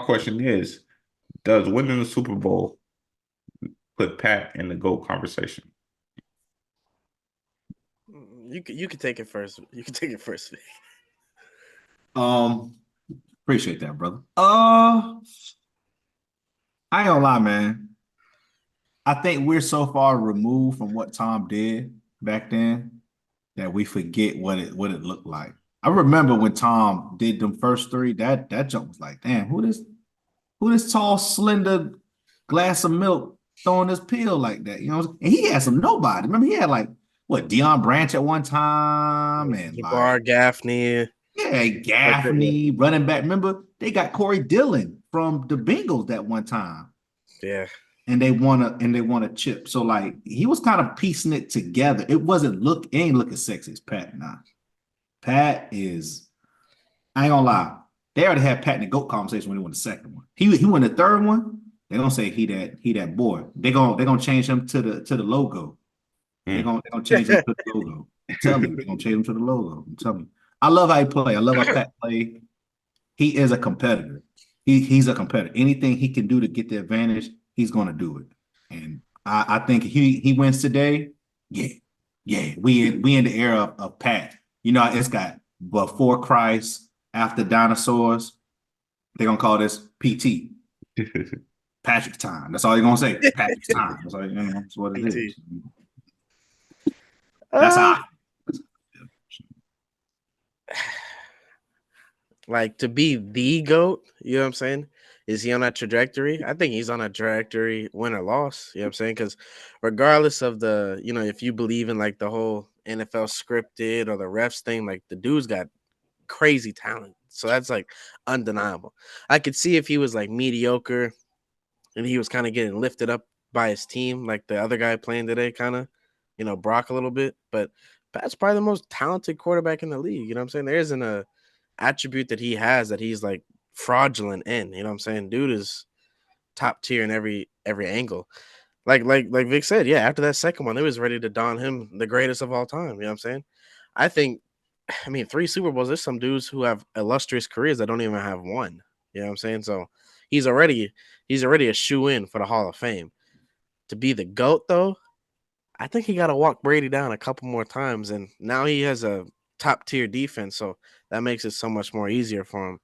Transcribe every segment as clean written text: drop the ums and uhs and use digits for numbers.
question is, does winning the Super Bowl put Pat in the GOAT conversation? You can take it first. You can take it first. Um, Appreciate that, brother. I ain't gonna lie, man. I think we're so far removed from what Tom did back then that we forget what it looked like. I remember when Tom did them first three, that jump was like, damn, who this tall, slender glass of milk throwing this pill like that? You know, and he had some nobody. Remember, he had like what Deion Branch at one time, and like Jabbar Gaffney. yeah, Like Gaffney running back. Remember, they got Corey Dillon from the Bengals that one time, yeah. and they won a chip. So like he was kind of piecing it together. It ain't looking sexy as Pat now. Pat is, I ain't gonna lie. They already had Pat in the GOAT conversation when he won the second one. He won the third one. They're gonna say he that boy. They're gonna change him to the logo. They're gonna change him to the logo. I'm telling you, they're gonna change him to the logo. I'm telling you. I love how he play. I love how Pat play. He is a competitor. He's a competitor. Anything he can do to get the advantage, he's gonna do it. And I think he wins today. Yeah, yeah. We in the era of Pat. You know, it's got before Christ, after dinosaurs. They're gonna call this PT. Patrick's time. That's all you're gonna say. Patrick's time. That's what it PT. is. That's Uh, how like to be the GOAT, you know what I'm saying? Is he on that trajectory? I think he's on a trajectory, win or loss, you know what I'm saying? Because regardless of the, if you believe in like the whole NFL scripted or the refs thing, like the dude's got crazy talent. So that's like undeniable. I could see if he was like mediocre and he was kind of getting lifted up by his team, like the other guy playing today, kind of, Brock a little bit. But Pat's probably the most talented quarterback in the league. You know what I'm saying? There isn't a attribute that he has that he's like fraudulent in. You know what I'm saying? Dude is top tier in every angle. Like Vic said, yeah, after that second one, it was ready to don him the greatest of all time. You know what I'm saying? I think I mean, three Super Bowls. There's some dudes who have illustrious careers that don't even have one. You know what I'm saying? So he's already he's already a shoe in for the Hall of Fame. To be the GOAT though, I think he got to walk Brady down a couple more times, and now he has a top tier defense, so that makes it so much more easier for him.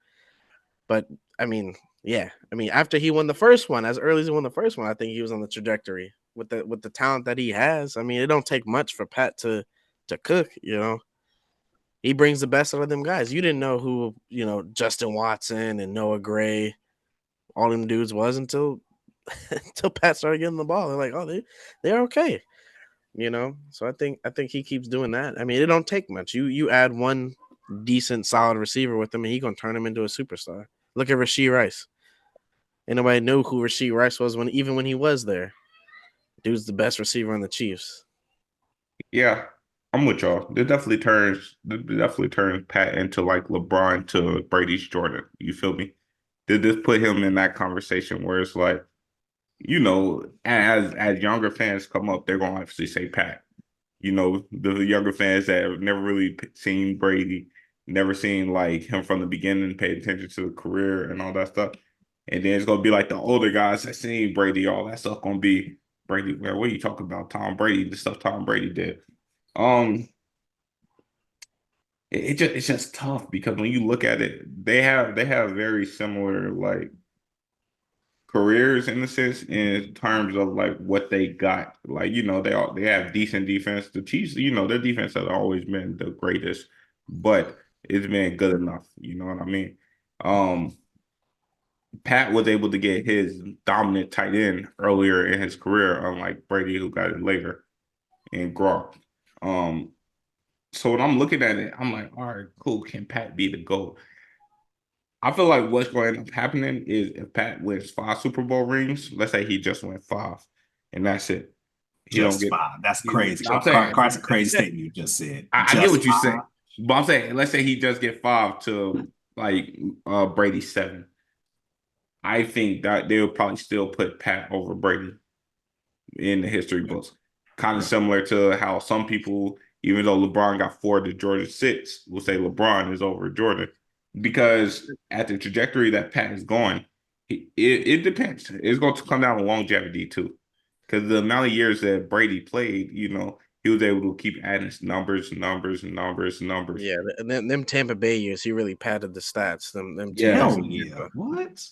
But I mean, yeah, I mean, after he won the first one, as early as he won the first one, I think he was on the trajectory with the talent that he has. I mean, it don't take much for Pat to cook. He brings the best out of them guys. You didn't know who, Justin Watson and Noah Gray, all them dudes was until until Pat started getting the ball. They're like, oh, they're okay. So I think he keeps doing that. I mean, it don't take much. You add one decent solid receiver with him and he gonna turn him into a superstar. Look at Rasheed Rice. Ain't nobody knew who Rasheed Rice was even when he was there. Dude's the best receiver on the Chiefs. Yeah, I'm with y'all. It definitely turns Pat into like LeBron to Brady's Jordan. You feel me? Did this put him in that conversation where it's like, as younger fans come up, they're gonna obviously say Pat. The younger fans that have never really seen Brady, never seen like him from the beginning, paid attention to the career and all that stuff. And then it's gonna be like the older guys that seen Brady, all that stuff gonna be Brady. Well, what are you talking about? Tom Brady, the stuff Tom Brady did. Um, it's just tough because when you look at it, they have very similar like careers in a sense in terms of like what they got. Like, they have decent defense. The Chiefs, their defense has always been the greatest, but it's been good enough. You know what I mean? Um, Pat was able to get his dominant tight end earlier in his career, unlike Brady, who got it later in Gronk. Um, so when I'm looking at it, I'm like, all right, cool. Can Pat be the GOAT? I feel like what's going to end up happening is if Pat wins 5 Super Bowl rings, let's say he just went five, and that's it. He don't just get. fine. That's crazy. I'm saying That's a crazy statement you just said. I get Just what you say, but I'm saying let's say he just get five to like Brady seven. I think that they'll probably still put Pat over Brady in the history books. Kind of fine. similar to how some people, even though LeBron got four to Jordan six, will say LeBron is over Jordan because at the trajectory that Pat is going. It depends. It's going to come down to longevity too, because the amount of years that Brady played, he was able to keep adding numbers, numbers, numbers, numbers. Yeah, and then them Tampa Bay years, he really padded the stats. Them 2 years Yeah, Hell in yeah. Tampa, What?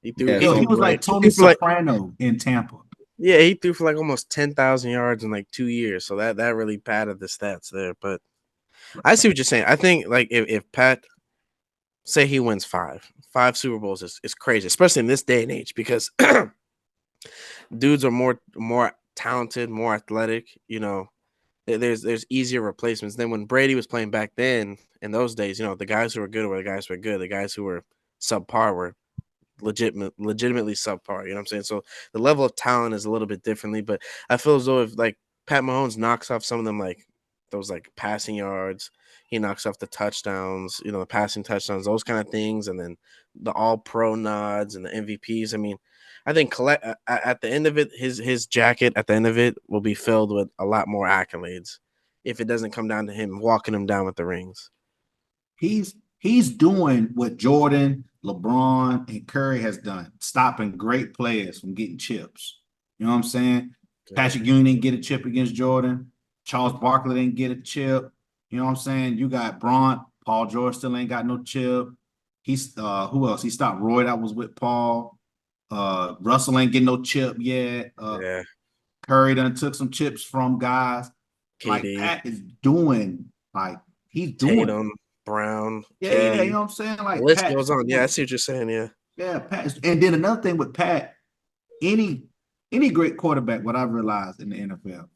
he threw yeah. he Yo, threw he So was for like like Tony like Soprano in Tampa. yeah, he threw for like almost 10,000 yards in like 2 years. So that really padded the stats there. But I see what you're saying. I think like if Pat say he wins five Super Bowls is crazy, especially in this day and age because dudes are more talented, more athletic. There's easier replacements than when Brady was playing back then. In those days, the guys who were good were the guys who were good. The guys who were subpar were legitimately subpar. You know what I'm saying? So the level of talent is a little bit differently, but I feel as though if like Pat Mahomes knocks off some of them like those like passing yards, he knocks off the touchdowns, the passing touchdowns, those kind of things, and then the all pro nods and the MVPs. I mean, I think at the end of it, his jacket at the end of it will be filled with a lot more accolades if it doesn't come down to him walking him down with the rings. He's doing what Jordan, LeBron, and Curry has done, stopping great players from getting chips. You know what I'm saying? Yeah. Patrick Ewing didn't get a chip against Jordan. Charles Barkley didn't get a chip. You know what I'm saying? You got Braun. Paul George still ain't got no chip. He's who else? He stopped Roy that was with Paul. Russell ain't getting no chip yet. Yeah, Curry done took some chips from guys. Like KD, Pat is doing, like he's doing it. Tatum, Brown, Yeah, you KD. know what I'm saying? The Like list Pat is goes on. Yeah, doing I it. see what you're saying. Yeah. Yeah, and then another thing with Pat, any any great quarterback, what I've realized in the NFL,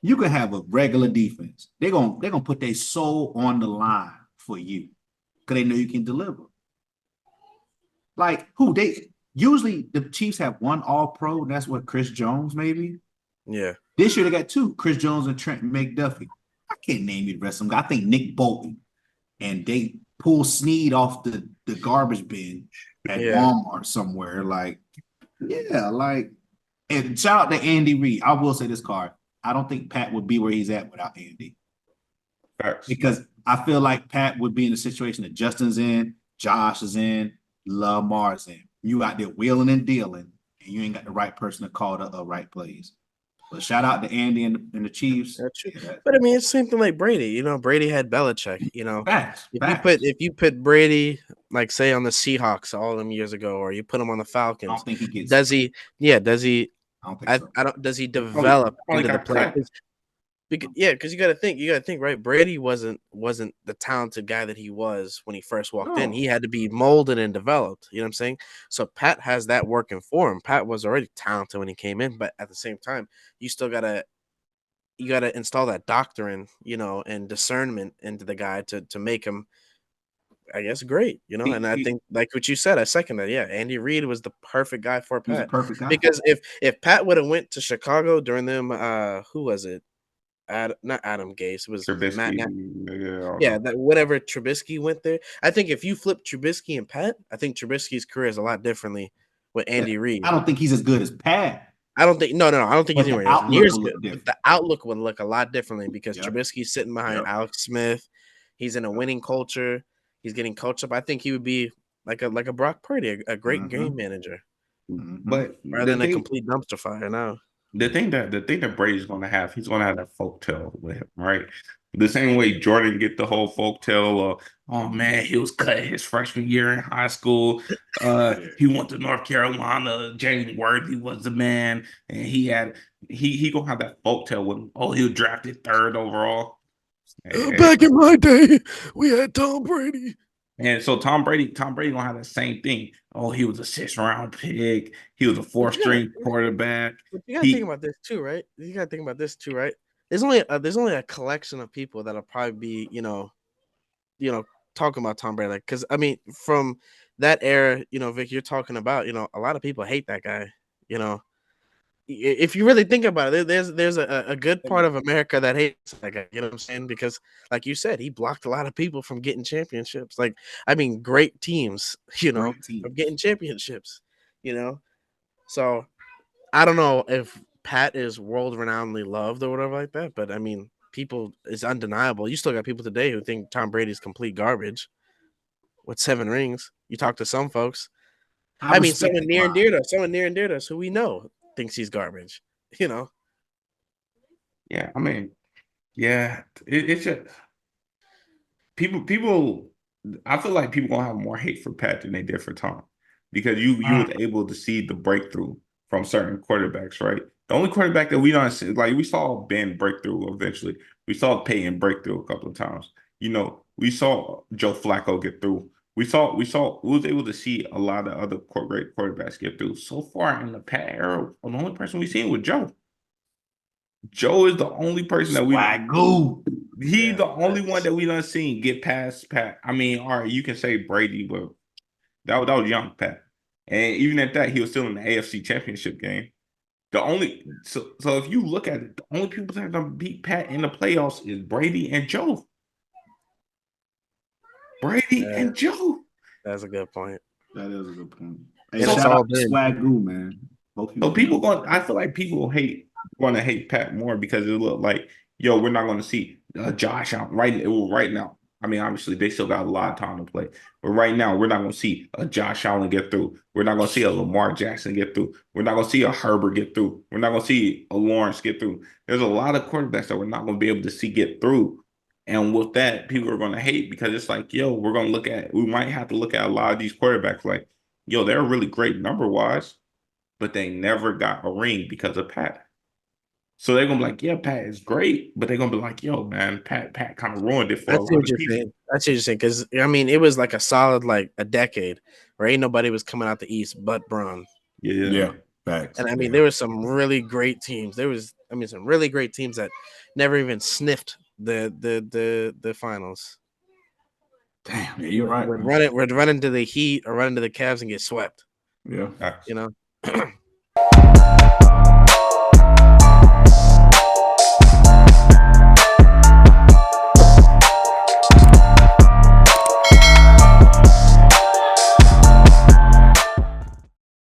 you can have a regular defense. They're gonna put their soul on the line for you because they know you can deliver. Like who they usually the Chiefs have one all pro, and that's what Chris Jones, maybe. Yeah. This year they got two, Chris Jones and Trent McDuffie. I can't name you the rest of them. I think Nick Bolton, and they pull Snead off the garbage bin at Yeah. Walmart somewhere. Like, yeah, like, and shout out to Andy Reid. I will say this card. I don't think Pat would be where he's at without Andy facts. because I feel like Pat would be in a situation that Justin's in, Josh is in, Lamar's in. You out there wheeling and dealing, and you ain't got the right person to call the right plays. But shout out to Andy and the Chiefs. That's true. Yeah, But I mean, it's the same thing like Brady. Brady had Belichick. facts, If you put facts. if you put Brady like say on the Seahawks all them years ago, or you put him on the I Falcons, don't think he gets it. does he? Yeah, does he? I don't think I, so. I don't. Does he Probably, develop probably into the got player? cut. Because you got to think, right? Brady wasn't the talented guy that he was when he first walked in. No. He had to be molded and developed. You know what I'm saying? So Pat has that working for him. Pat was already talented when he came in, but at the same time, you still gotta install that doctrine, and discernment into the guy to make him, I guess, great. And I think like what you said, I second that. Yeah, Andy Reid was the perfect guy for He was a Pat perfect guy. because if Pat would have went to Chicago during them, who was it? Not Adam Gase. It was Matt. Trubisky, yeah, I don't Yeah, know. that whenever Trubisky went there, I think if you flip Trubisky and Pat, I think Trubisky's career is a lot differently with Yeah. Andy Reid. I don't think he's as good as Pat, I don't think no, I don't think he's but the anywhere outlook near as will good. look But different. the outlook would look a lot differently because Yep. Trubisky's sitting behind Yep. Alex Smith. He's in a winning culture. He's getting coached up. I think he would be like a Brock Purdy, a great game Mhm. manager, Mhm. But rather than a complete dumpster fire. Now, the thing that Brady's gonna have, he's gonna have that folk tale with him, right? The same way Jordan get the whole folk tale of, oh man, he was cut his freshman year in high school. Yeah. He went to North Carolina. James Worthy was the man, and he gonna have that folk tale with him. Oh, he was drafted third overall. And, back in my day, we had Tom Brady. and so Tom Brady gonna have the same thing. Oh, he was a 6th round pick. He was a But fourth string quarterback. you gotta think He about this too, right? You gotta think about this too, right? There's only a collection of people that'll probably be, talking about Tom Brady, like, because I mean, from that era, Vic, you're talking about, a lot of people hate that guy. You know, if you really think about it, there's a good part of America that hates that guy. You know what I'm saying? Because, like you said, he blocked a lot of people from getting championships. Like, I mean, great teams, Great from team. getting championships. You know, so I don't know if Pat is world renownedly loved or whatever like that, but I mean, people it's undeniable. You still got people today who think Tom Brady's complete garbage with 7 rings. You talk to some folks. I mean, respect someone the near and grind. dear to us, someone near and dear to us who we know thinks he's garbage. You know, Yeah, I mean, yeah, it's just people. I feel like people gonna have more hate for Pat than they did for Tom because you was able to see the breakthrough from certain quarterbacks, right? The only quarterback that we don't see, like we saw Ben breakthrough eventually. We saw Peyton breakthrough a couple of times. You know, we saw Joe Flacco get through. We was able to see a lot of other great quarterbacks get through. So far in the Pat era, the only person we seen was Joe. Joe is the only person that we Swagoo. He's Yeah, the only one facts. that we done seen get past Pat. I mean, all right, you can say Brady, but that was young Pat. And even at that, he was still in the AFC championship game. So if you look at it, the only people that are gonna beat Pat in the playoffs is Brady and Joe. Brady Yeah, and Joe. that's a good point. That is a good point. Hey, And it's shout all out to been Swagoo, man. Hope So you people going I feel like people gonna hate Pat more because it look like, yo, we're not gonna see Josh out right now. I mean, obviously they still got a lot of time to play, but right now we're not gonna see a Josh Allen get through. We're not gonna see a Lamar Jackson get through. We're not gonna see a Herbert get through. We're not gonna see a Lawrence get through. There's a lot of quarterbacks that we're not gonna be able to see get through. And with that, people are gonna hate because it's like, yo, we might have to look at a lot of these quarterbacks like, yo, they're really great number wise, but they never got a ring because of Pat. So they're gonna be like, yeah, Pat is great, but they're gonna be like, yo, man, Pat kind of ruined it I for a see lot what of you're people. saying. I see what you're saying because I mean, it was like a solid like a decade where ain't nobody was coming out the East but Braun. Yeah. Yeah, facts. And I mean, Yeah. there was some really great teams. I mean, some really great teams that never even sniffed the finals. Damn, yeah, you're right, man. Would run into the Heat or run into the Cavs and get swept. Yeah. You know.